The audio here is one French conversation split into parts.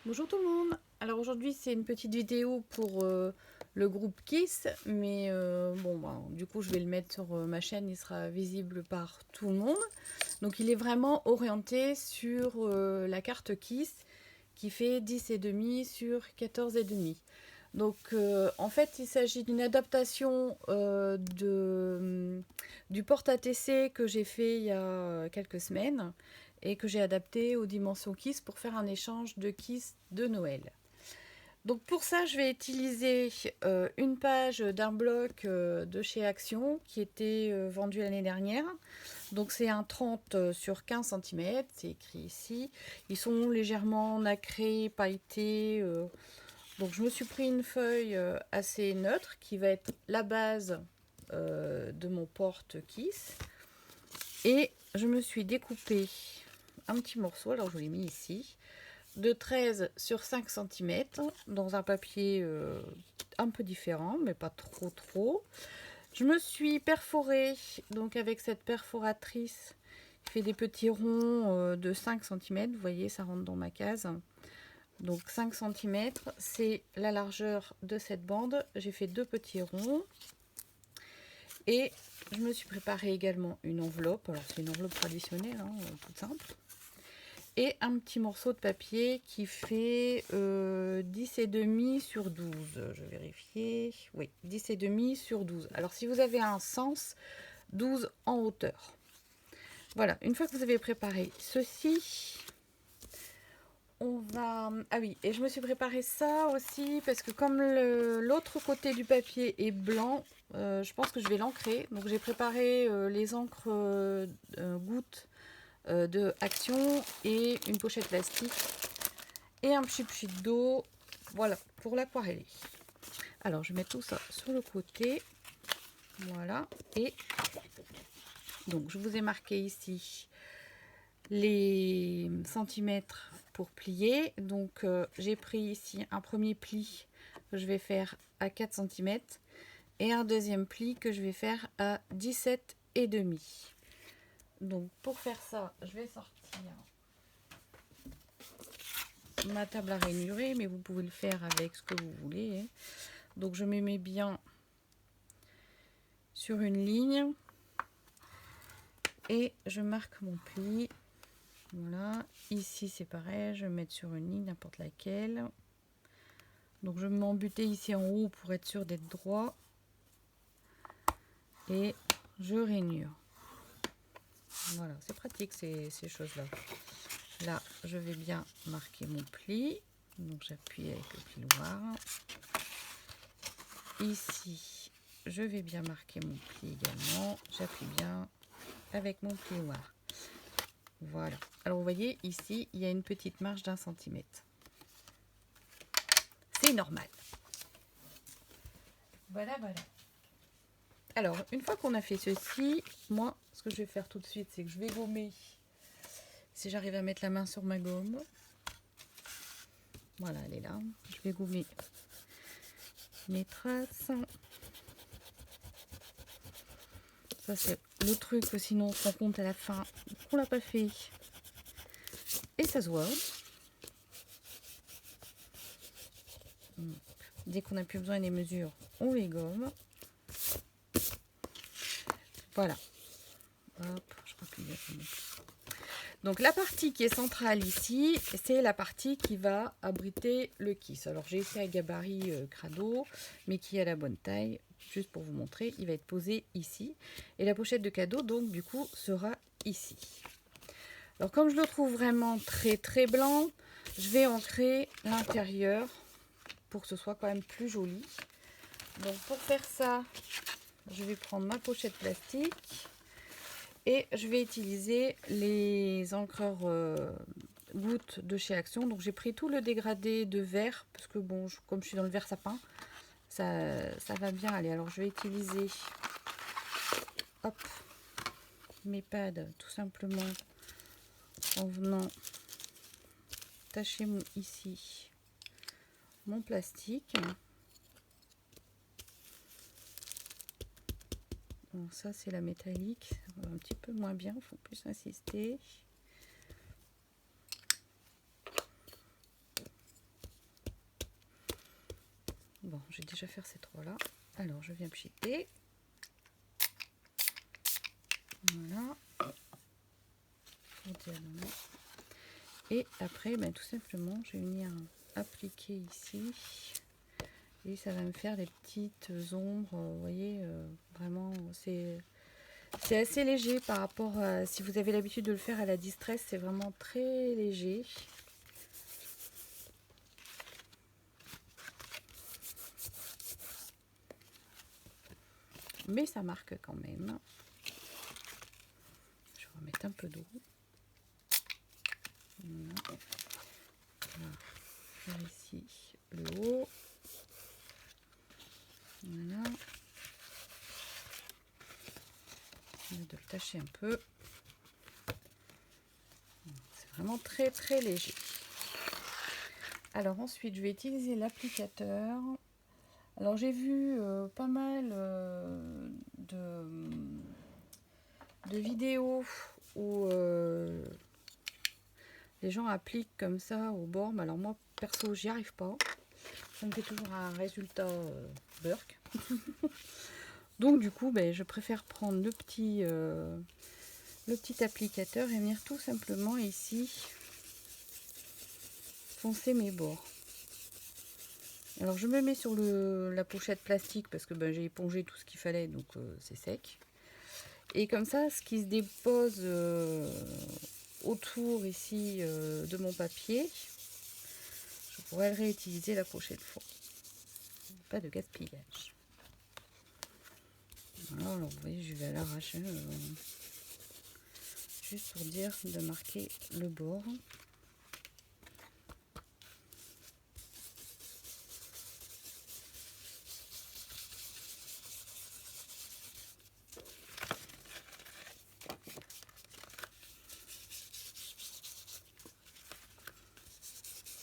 Bonjour tout le monde. Alors aujourd'hui c'est une petite vidéo pour le groupe Kiss, mais du coup je vais le mettre sur ma chaîne, il sera visible par tout le monde. Donc il est vraiment orienté sur la carte Kiss qui fait 10,5 sur 14,5. Donc en fait il s'agit d'une adaptation du porte-ATC que j'ai fait il y a quelques semaines et que j'ai adapté aux dimensions Kiss pour faire un échange de Kiss de Noël. Donc pour ça, je vais utiliser une page d'un bloc de chez Action qui était vendu l'année dernière. Donc c'est un 30 sur 15 cm, c'est écrit ici. Ils sont légèrement nacrés, pailletés. Donc je me suis pris une feuille assez neutre qui va être la base de mon porte Kiss. Et je me suis découpé un petit morceau, alors je l'ai mis ici, de 13 sur 5 cm dans un papier un peu différent, mais pas trop. Je me suis perforée donc avec cette perforatrice qui fait des petits ronds de 5 cm. Vous voyez, ça rentre dans ma case. Donc 5 cm, c'est la largeur de cette bande. J'ai fait deux petits ronds. Et je me suis préparé également une enveloppe. Alors c'est une enveloppe traditionnelle, hein, toute simple. Et un petit morceau de papier qui fait 10,5 sur 12. Je vais vérifier. Oui, 10,5 sur 12. Alors si vous avez un sens, 12 en hauteur. Voilà, une fois que vous avez préparé ceci, on va... Ah oui, et je me suis préparé ça aussi parce que comme l'autre côté du papier est blanc, je pense que je vais l'encrer. Donc j'ai préparé les encres gouttes de Action et une pochette plastique et un petit pchit d'eau, voilà, pour l'aquareller. Alors je mets tout ça sur le côté, voilà, et donc je vous ai marqué ici les centimètres pour plier. Donc j'ai pris ici un premier pli que je vais faire à 4 cm et un deuxième pli que je vais faire à 17,5. Donc pour faire ça, je vais sortir ma table à ranurer, mais vous pouvez le faire avec ce que vous voulez, hein. Donc je me mets bien sur une ligne et je marque mon pli. Voilà, ici c'est pareil, je vais mettre sur une ligne n'importe laquelle. Donc je vais m'embuter ici en haut pour être sûr d'être droit et je rainure. Voilà, c'est pratique ces choses-là. Là, je vais bien marquer mon pli. Donc j'appuie avec le plioir. Ici, je vais bien marquer mon pli également. J'appuie bien avec mon plioir. Voilà. Alors vous voyez, ici, il y a une petite marge d'1 centimètre. C'est normal. Voilà. Alors, une fois qu'on a fait ceci, moi, ce que je vais faire tout de suite, c'est que je vais gommer. Si j'arrive à mettre la main sur ma gomme. Voilà, elle est là. Je vais gommer mes traces. Ça, c'est le truc, sinon on se rend compte à la fin qu'on l'a pas fait. Et ça se voit. Dès qu'on n'a plus besoin des mesures, on les gomme. Voilà. Hop, je crois qu'il y a... Donc la partie qui est centrale ici, c'est la partie qui va abriter le kiss. Alors j'ai essayé un gabarit crado, mais qui a la bonne taille. Juste pour vous montrer, il va être posé ici. Et la pochette de cadeau, donc du coup, sera ici. Alors comme je le trouve vraiment très blanc, je vais ancrer l'intérieur pour que ce soit quand même plus joli. Donc pour faire ça, je vais prendre ma pochette plastique. Et je vais utiliser les encreurs gouttes de chez Action. Donc j'ai pris tout le dégradé de vert, parce que bon, comme je suis dans le vert sapin, ça va bien aller. Alors je vais utiliser mes pads tout simplement en venant tacher ici mon plastique. Bon, ça c'est la métallique, ça va un petit peu moins bien, il faut plus insister. je vais déjà faire ces trois-là. Alors, je viens pchiter. Voilà. Et après, ben, tout simplement, je vais venir appliquer ici. Et ça va me faire des petites ombres. Vous voyez, vraiment, c'est assez léger par rapport à... Si vous avez l'habitude de le faire à la distress, c'est vraiment très léger. Mais ça marque quand même. Je vais remettre un peu d'eau. Voilà. On va faire ici le haut. Voilà. On va de le tâcher un peu. C'est vraiment très très léger. Alors ensuite, je vais utiliser l'applicateur. Alors j'ai vu pas mal de vidéos où les gens appliquent comme ça au bord. Mais alors moi, perso, j'y arrive pas. Ça me fait toujours un résultat burk. Donc du coup, ben, je préfère prendre le petit applicateur et venir tout simplement ici foncer mes bords. Alors je me mets sur la pochette plastique parce que ben, j'ai épongé tout ce qu'il fallait, donc c'est sec. Et comme ça, ce qui se dépose autour ici de mon papier, je pourrais le réutiliser la prochaine fois. Pas de gaspillage. Voilà, alors vous voyez, je vais à l'arrache, juste pour dire de marquer le bord.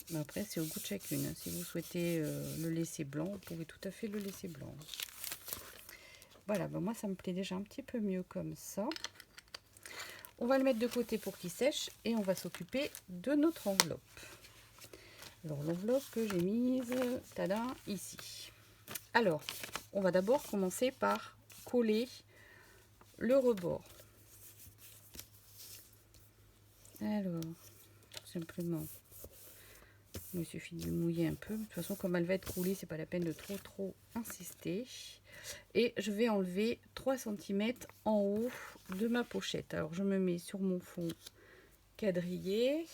Mais après, c'est au goût de chacune. Si vous souhaitez le laisser blanc, vous pouvez tout à fait le laisser blanc. Voilà, ben moi ça me plaît déjà un petit peu mieux comme ça. On va le mettre de côté pour qu'il sèche et on va s'occuper de notre enveloppe. Alors l'enveloppe que j'ai mise, tada, ici. Alors, on va d'abord commencer par coller le rebord. Alors, simplement, il me suffit de mouiller un peu. De toute façon, comme elle va être roulée, c'est pas la peine de trop insister. Et je vais enlever 3 cm en haut de ma pochette. Alors, je me mets sur mon fond quadrillé.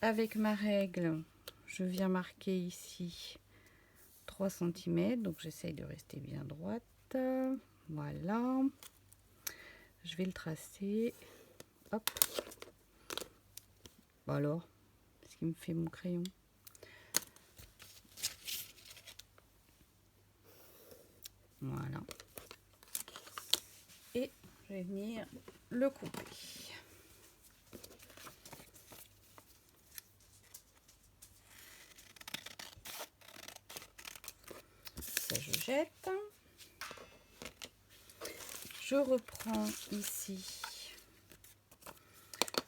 Avec ma règle, je viens marquer ici 3 cm. Donc, j'essaye de rester bien droite. Voilà. Je vais le tracer. Hop. Bon alors, qu'est-ce qui me fait mon crayon? Voilà. Et je vais venir le couper. Ça, je jette. Je reprends ici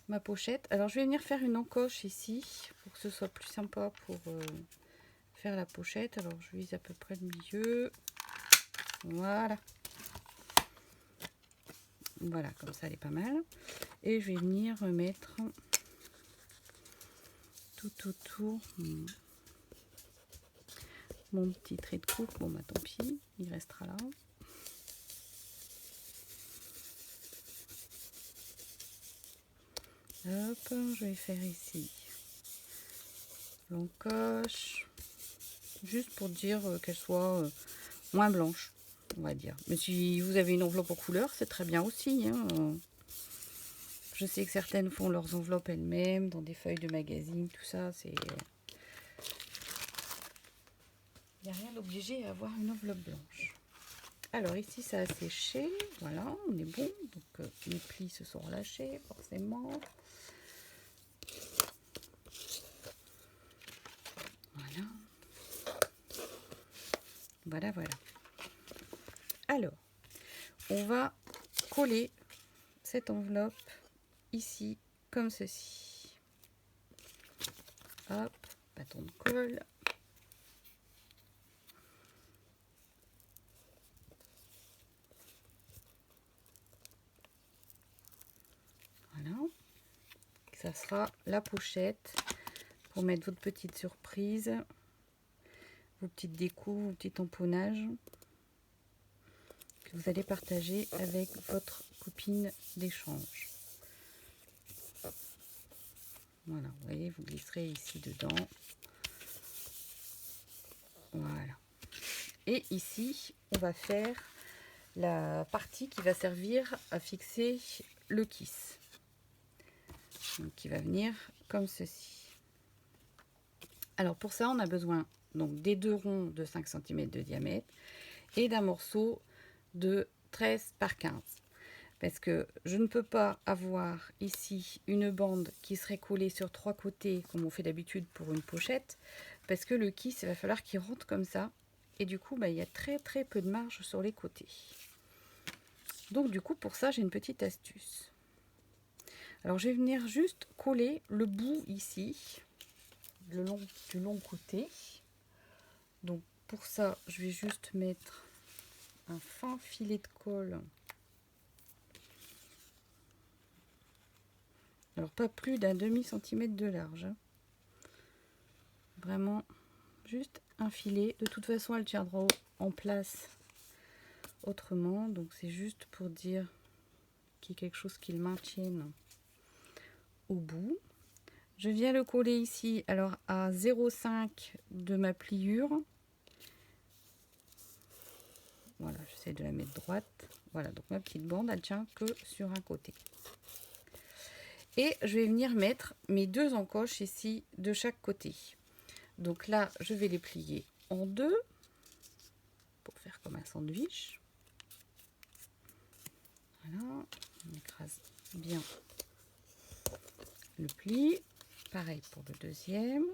ma pochette. Alors, je vais venir faire une encoche ici pour que ce soit plus sympa pour faire la pochette. Alors, je vise à peu près le milieu. Voilà. Voilà, comme ça, elle est pas mal. Et je vais venir remettre tout autour mon petit trait de coupe. Bon, bah tant pis, il restera là. Hop, je vais faire ici l'encoche, juste pour dire qu'elle soit moins blanche, on va dire. Mais si vous avez une enveloppe en couleur, c'est très bien aussi, hein. Je sais que certaines font leurs enveloppes elles-mêmes, dans des feuilles de magazine, tout ça, c'est... Il n'y a rien d'obligé à avoir une enveloppe blanche. Alors ici, ça a séché, voilà, on est bon. Donc les plis se sont relâchés, forcément. Voilà. Voilà, voilà. Alors, on va coller cette enveloppe ici, comme ceci. Hop, bâton de colle. sera la pochette pour mettre votre petite surprise, vos petites décos, vos petits tamponnages que vous allez partager avec votre copine d'échange. Voilà, vous voyez, vous glisserez ici dedans. Voilà. Et ici, on va faire la partie qui va servir à fixer le kiss. Donc, qui va venir comme ceci. Alors pour ça, on a besoin donc des 2 ronds de 5 cm de diamètre et d'un morceau de 13 par 15. Parce que je ne peux pas avoir ici une bande qui serait collée sur 3 côtés comme on fait d'habitude pour une pochette. Parce que le kiss, il va falloir qu'il rentre comme ça. Et du coup, il y a très peu de marge sur les côtés. Donc du coup, pour ça, j'ai une petite astuce. Alors je vais venir juste coller le bout ici, du long côté. Donc pour ça, je vais juste mettre un fin filet de colle. Alors pas plus d'un demi-centimètre de large. Vraiment juste un filet. De toute façon, elle tiendra en place autrement. Donc c'est juste pour dire qu'il y a quelque chose qui le maintienne au bout. Je viens le coller ici, alors à 0,5 de ma pliure. Voilà, j'essaie de la mettre droite. Voilà, donc ma petite bande, elle tient que sur un côté. Et je vais venir mettre mes 2 encoches ici de chaque côté. Donc là, je vais les plier en 2 pour faire comme un sandwich. Voilà, on écrase bien le pli. Pareil pour le deuxième.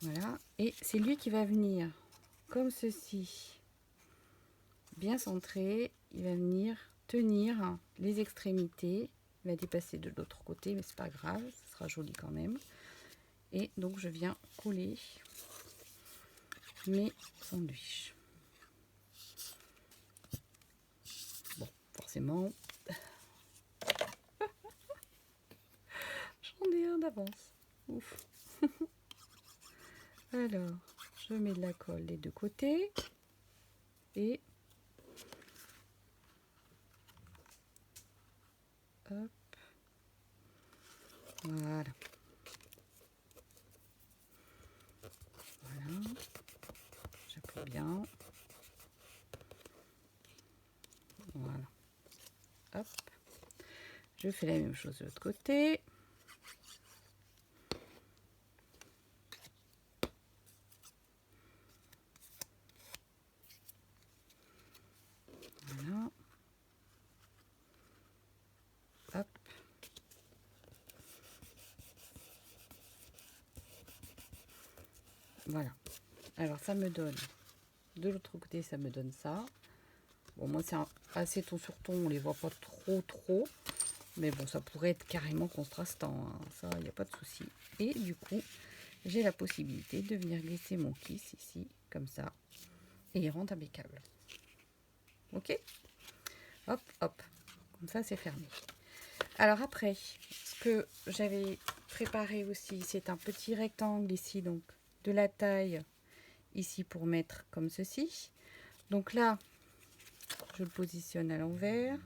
Voilà, et c'est lui qui va venir comme ceci, bien centré. Il va venir tenir les extrémités. Il va dépasser de l'autre côté, mais c'est pas grave, ça sera joli quand même. Et donc je viens coller mes sandwichs. Bon, forcément, j'en ai un d'avance. Ouf. Alors, je mets de la colle des 2 côtés et hop, voilà. Voilà, j'appuie bien. Voilà. Hop. Je fais la même chose de l'autre côté. Voilà. Hop. Voilà. Alors ça me donne, de l'autre côté ça me donne ça. Bon, moi c'est assez ton sur ton, on les voit pas trop. Mais bon, ça pourrait être carrément contrastant, hein. Ça, il n'y a pas de souci. Et du coup, j'ai la possibilité de venir glisser mon kiss ici, comme ça. Et il rentre impeccable. Ok? Hop, hop. Comme ça, c'est fermé. Alors après, ce que j'avais préparé aussi, c'est un petit rectangle ici, donc de la taille ici pour mettre comme ceci. Donc là, je le positionne à l'envers.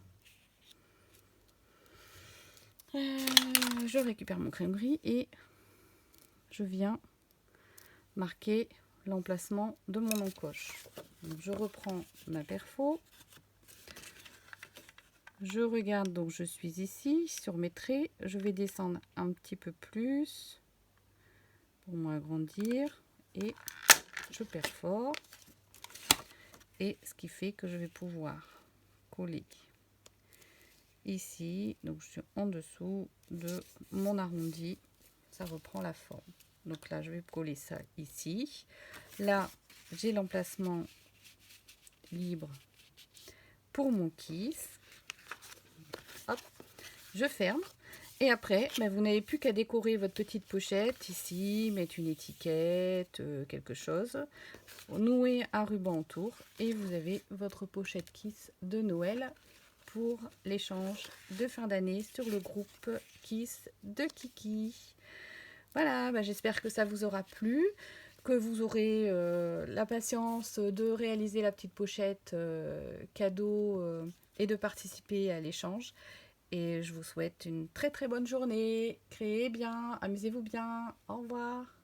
Je récupère mon crème gris et je viens marquer l'emplacement de mon encoche. Donc je reprends ma perfo. Je regarde, donc je suis ici sur mes traits. Je vais descendre un petit peu plus pour m'agrandir et je perfore. Et ce qui fait que je vais pouvoir coller ici. Donc je suis en dessous de mon arrondi. Ça reprend la forme. Donc là, je vais coller ça ici. Là, j'ai l'emplacement libre pour mon kiss. Hop, je ferme. Et après, vous n'avez plus qu'à décorer votre petite pochette ici, mettre une étiquette, quelque chose, nouer un ruban autour et vous avez votre pochette kiss de Noël pour l'échange de fin d'année sur le groupe Kiss de Kiki. Voilà, bah, j'espère que ça vous aura plu, que vous aurez la patience de réaliser la petite pochette cadeau et de participer à l'échange. Et je vous souhaite une très très bonne journée. Créez bien, amusez-vous bien. Au revoir.